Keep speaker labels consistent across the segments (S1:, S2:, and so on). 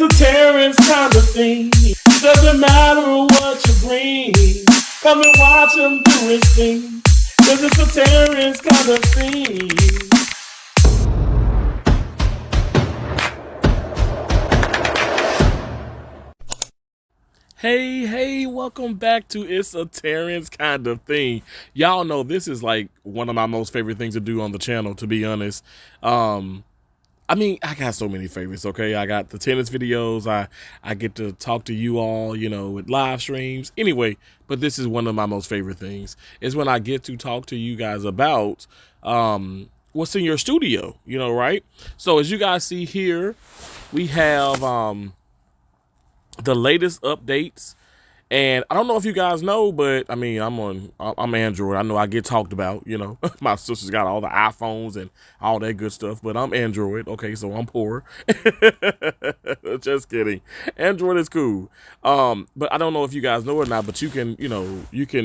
S1: It's a Terrence kind of thing. Doesn't matter what you bring. Come and watch him do his thing. Cause it's a Terrence kind of thing. Hey, welcome back to It's a Terrence Kind of Thing. Y'all know this is like one of my most favorite things to do on the channel, to be honest. I got so many favorites, okay? I got the tennis videos. I get to talk to you all, with live streams. Anyway, but this is one of my most favorite things. Is when I get to talk to you guys about what's in your studio, right? So as you guys see here, we have the latest updates. And I don't know if you guys know, but I'm Android. I know I get talked about, my sister's got all the iPhones and all that good stuff, but I'm Android. Okay, so I'm poor. Just kidding. Android is cool. But I don't know if you guys know or not, but you can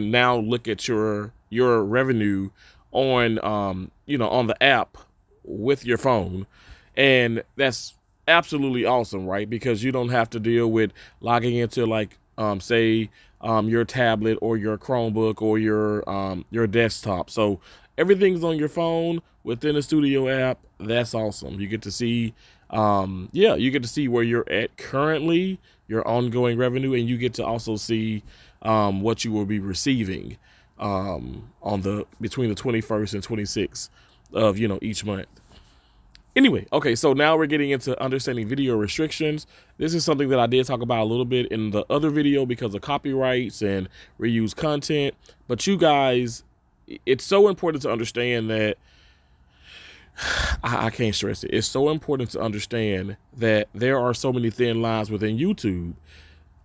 S1: now look at your revenue on on the app with your phone. And that's absolutely awesome, right? Because you don't have to deal with logging into your tablet or your Chromebook or your desktop. So everything's on your phone within the studio app. That's awesome. You get to see you get to see where you're at currently, your ongoing revenue, and you get to also see what you will be receiving between the 21st and 26th of each month. Anyway, okay, so now we're getting into understanding video restrictions. This is something that I did talk about a little bit in the other video because of copyrights and reused content. But you guys, it's so important to understand that, I can't stress it. It's so important to understand that there are so many thin lines within YouTube.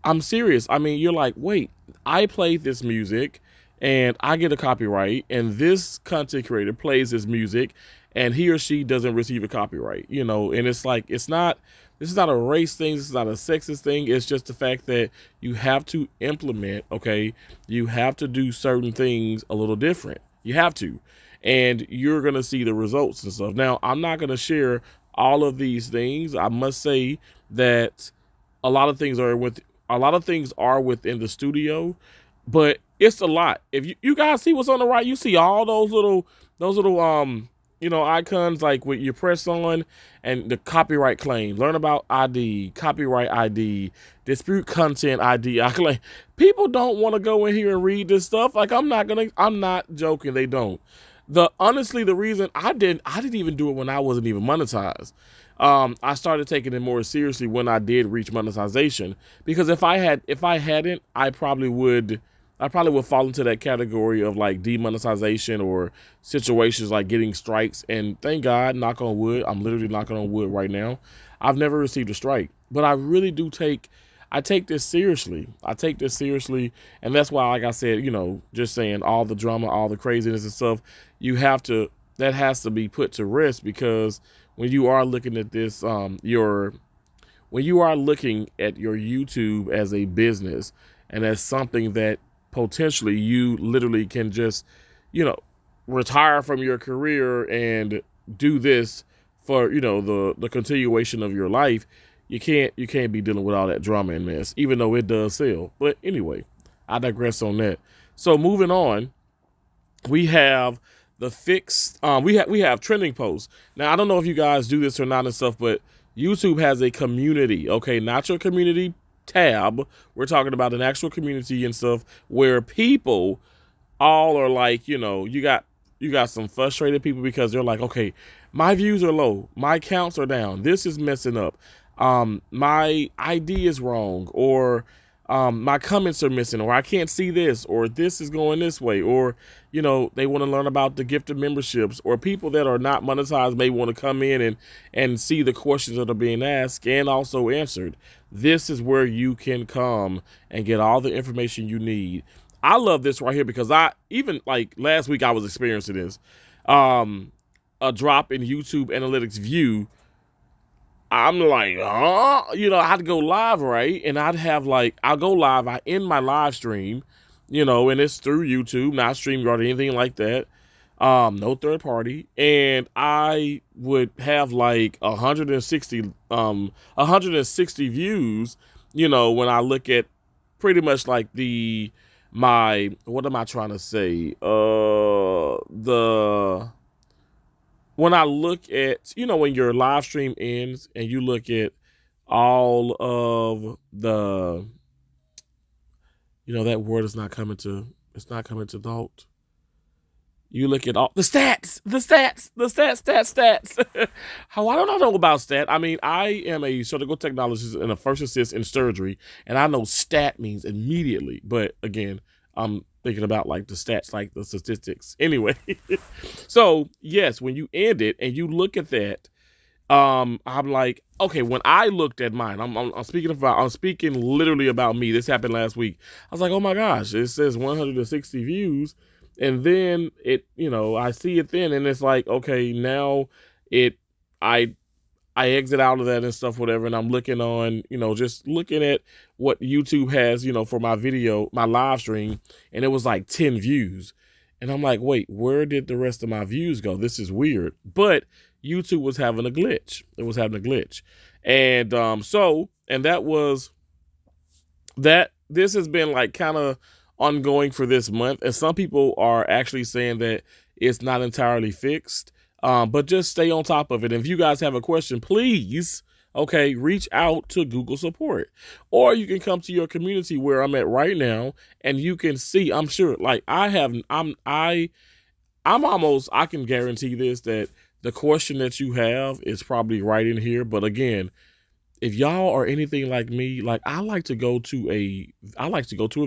S1: I'm serious. You're like, wait, I played this music and I get a copyright, and this content creator plays this music and he or she doesn't receive a copyright, and it's like, this is not a race thing. This is not a sexist thing. It's just the fact that you have to implement, okay? You have to do certain things a little different. You have to, and you're going to see the results and stuff. Now, I'm not going to share all of these things. I must say that a lot of things are within the studio, but it's a lot. If you guys see what's on the right, you see all those little icons, like what you press on, and the copyright claim, learn about ID, copyright ID, dispute content ID. People don't want to go in here and read this stuff. Like, I'm not joking. They don't. Honestly, the reason I didn't even do it when I wasn't even monetized. I started taking it more seriously when I did reach monetization, because if I hadn't, I probably would fall into that category of like demonetization or situations like getting strikes. And thank God, knock on wood, I'm literally knocking on wood right now, I've never received a strike. But I really do take this seriously. And that's why, like I said, just saying, all the drama, all the craziness and stuff, that has to be put to rest, because when you are looking at this, when you are looking at your YouTube as a business and as something that potentially you literally can just, retire from your career and do this for, the continuation of your life, you can't be dealing with all that drama and mess, even though it does sell. But anyway, I digress on that. So moving on, we have the fixed, we have trending posts. Now, I don't know if you guys do this or not and stuff, but YouTube has a community, okay? Not your community tab. We're talking about an actual community and stuff where people all are like, you got some frustrated people because they're like, okay, my views are low, my counts are down, this is messing up, my ID is wrong, or my comments are missing, or I can't see this, or this is going this way, or they want to learn about the gifted memberships, or people that are not monetized may want to come in and see the questions that are being asked and also answered. This is where you can come and get all the information you need. I love this right here because even like last week I was experiencing this, a drop in YouTube analytics view. I'm like, I had to go live, right? And I'll go live, I end my live stream, and it's through YouTube, not StreamYard or anything like that. no third party, and I would have like 160 views, when I look at pretty much like my what am I trying to say? The When I look at, when your live stream ends and you look at all of the, that word is not coming to, it's not coming to thought. You look at all the stats. How I don't know about stat. I mean, I am a surgical technologist and a first assist in surgery, and I know stat means immediately. But again, I'm thinking about like the stats, like the statistics. Anyway, so yes, when you end it and you look at that, I'm like, okay. When I looked at mine, I'm speaking literally about me. This happened last week. I was like, oh my gosh, it says 160 views. And then I see it then, and it's like, okay, now I exit out of that and stuff, whatever, and I'm looking on, just looking at what YouTube has, for my video, my live stream, and it was like 10 views. And I'm like, wait, where did the rest of my views go? This is weird. But YouTube was having a glitch. It was having a glitch. And and that was that. This has been like kind of ongoing for this month, and some people are actually saying that it's not entirely fixed, but just stay on top of it. And if you guys have a question, please, reach out to Google support, or you can come to your community where I'm at right now, and you can see. I'm sure, like I can guarantee this, that the question that you have is probably right in here. But again, if y'all are anything like me, like I like to go to a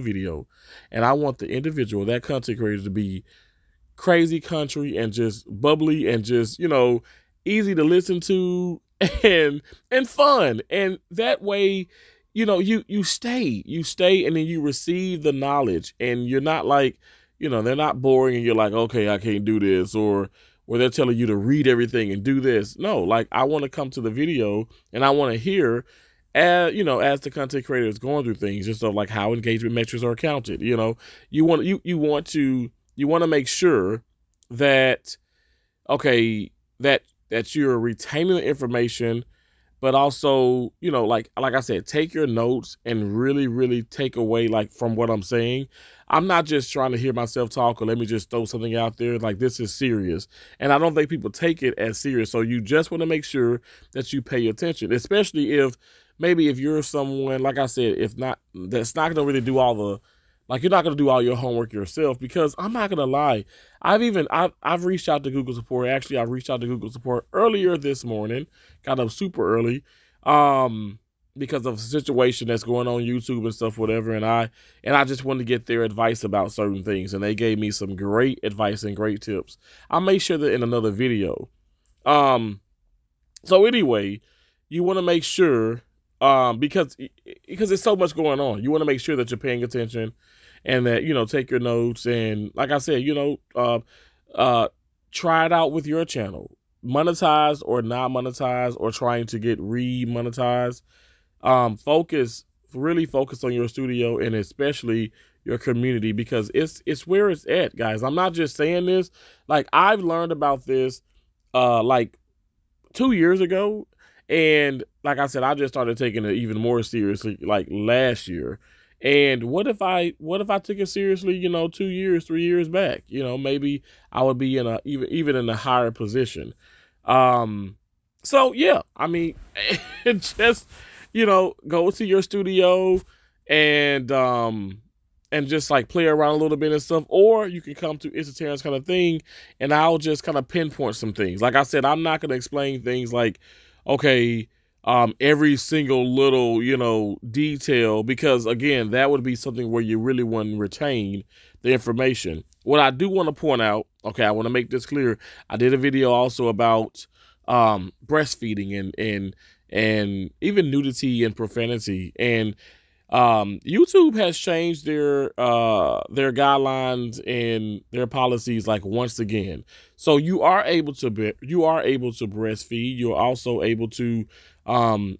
S1: video, and I want the individual, that content creator, to be crazy country and just bubbly and just, easy to listen to and fun. And that way, you stay and then you receive the knowledge, and you're not like, they're not boring and you're like, okay, I can't do this, or where they're telling you to read everything and do this. No, like I want to come to the video and I want to hear, as the content creator is going through things, just like how engagement metrics are counted. You want to make sure that, that you're retaining the information, but also, like I said, take your notes and really, really take away like from what I'm saying. I'm not just trying to hear myself talk, or let me just throw something out there. Like, this is serious. And I don't think people take it as serious. So you just want to make sure that you pay attention, especially if you're someone, like I said, that's not going to really do you're not going to do all your homework yourself, because I'm not going to lie. I've reached out to Google support. Actually, I reached out to Google support earlier this morning, got up super early, because of the situation that's going on YouTube and stuff, whatever. And I just wanted to get their advice about certain things. And they gave me some great advice and great tips. I'll make sure that in another video. So anyway, you want to make sure, because there's so much going on, you want to make sure that you're paying attention, and that, take your notes. And like I said, try it out with your channel, monetized or not monetized, or trying to get re-monetized. Really focus on your studio, and especially your community, because it's where it's at, guys. I'm not just saying this. Like, I've learned about this, like 2 years ago. And like I said, I just started taking it even more seriously, like last year. And what if I took it seriously, 2 years, 3 years back? Maybe I would be in even in a higher position. So yeah, I mean, just, go to your studio and just like play around a little bit and stuff. Or you can come to It's a Terrence kind of thing, and I'll just kind of pinpoint some things. Like I said, I'm not going to explain things like, every single little, detail, because again, that would be something where you really wouldn't retain the information. What I do want to point out, I want to make this clear. I did a video also about breastfeeding and even nudity and profanity, and YouTube has changed their guidelines and their policies like once again. So you are able to breastfeed. You're also able to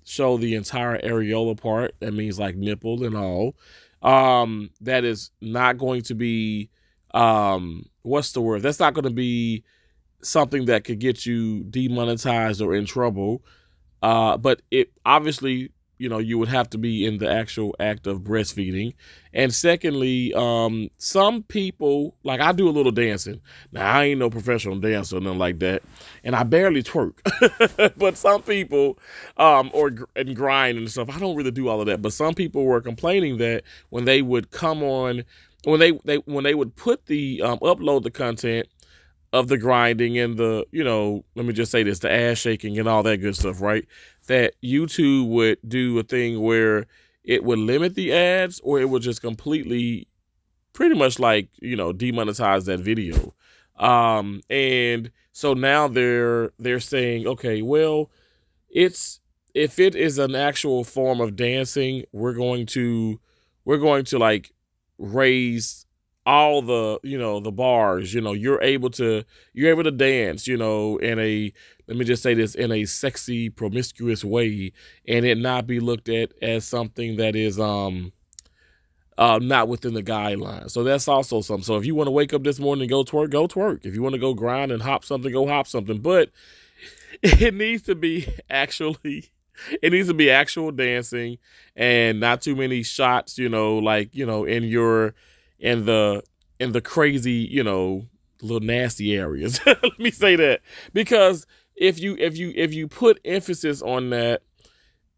S1: show the entire areola part. That means like nipple and all. That is not going to be what's the word? That's not going to be something that could get you demonetized or in trouble. But it obviously, you would have to be in the actual act of breastfeeding. And secondly, some people, like I do a little dancing. Now, I ain't no professional dancer or nothing like that. And I barely twerk. But some people, and grind and stuff, I don't really do all of that. But some people were complaining that when they would come on, when they would put the, upload the content of the grinding and the, let me just say this, the ass shaking and all that good stuff, right? That YouTube would do a thing where it would limit the ads, or it would just completely, pretty much like, demonetize that video. And so now they're saying, okay, well, if it is an actual form of dancing, we're going to like raise all the, the bars. You're able to dance, in a, let me just say this, in a sexy, promiscuous way, and it not be looked at as something that is not within the guidelines. So that's also something. So if you want to wake up this morning and go twerk, go twerk. If you want to go grind and hop something, go hop something. But it needs to be actual dancing, and not too many shots, in the crazy, little nasty areas. Let me say that, because if you put emphasis on that,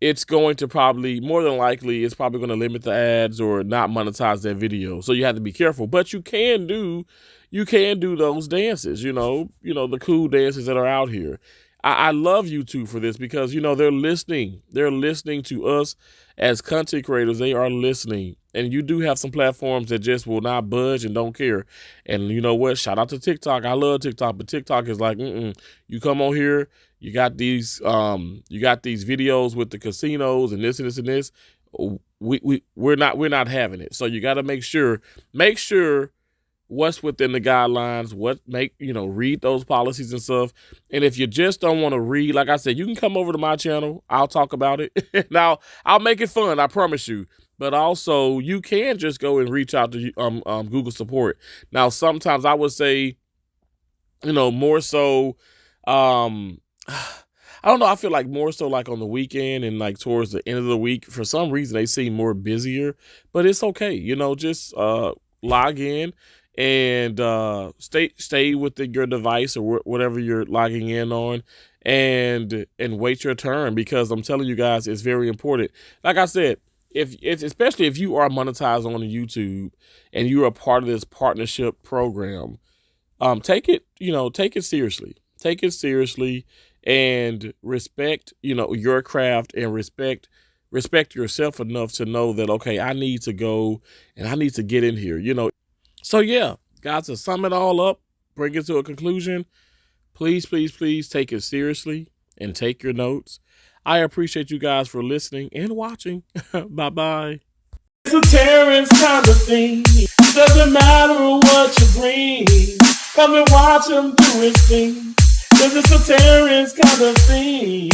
S1: it's going to probably, more than likely, it's probably going to limit the ads or not monetize that video. So you have to be careful. But you can do those dances, the cool dances that are out here. I love YouTube for this, because, they're listening. They're listening to us as content creators. They are listening. And you do have some platforms that just will not budge and don't care. And you know what? Shout out to TikTok. I love TikTok, but TikTok is like, you come on here, you got these videos with the casinos and this and this and this. We're not having it. So you got to make sure what's within the guidelines, read those policies and stuff. And if you just don't want to read, like I said, you can come over to my channel. I'll talk about it. Now, I'll make it fun, I promise you. But also, you can just go and reach out to Google support. Now, sometimes I would say, more so, I don't know, I feel like more so like on the weekend and like towards the end of the week, for some reason they seem more busier. But it's okay, just log in and stay within your device or whatever you're logging in on, and wait your turn, because I'm telling you guys, it's very important. Like I said, especially if you are monetized on YouTube and you're a part of this partnership program, take it seriously. Take it seriously and respect, your craft, and respect yourself enough to know that, okay, I need to go and I need to get in here, So yeah, guys, to sum it all up, bring it to a conclusion, please, please, please take it seriously and take your notes. I appreciate you guys for listening and watching. Bye-bye. It's a Terrence kind of thing. Doesn't matter what you bring. Come and watch him do his thing. 'Cause it's a Terrence kind of thing.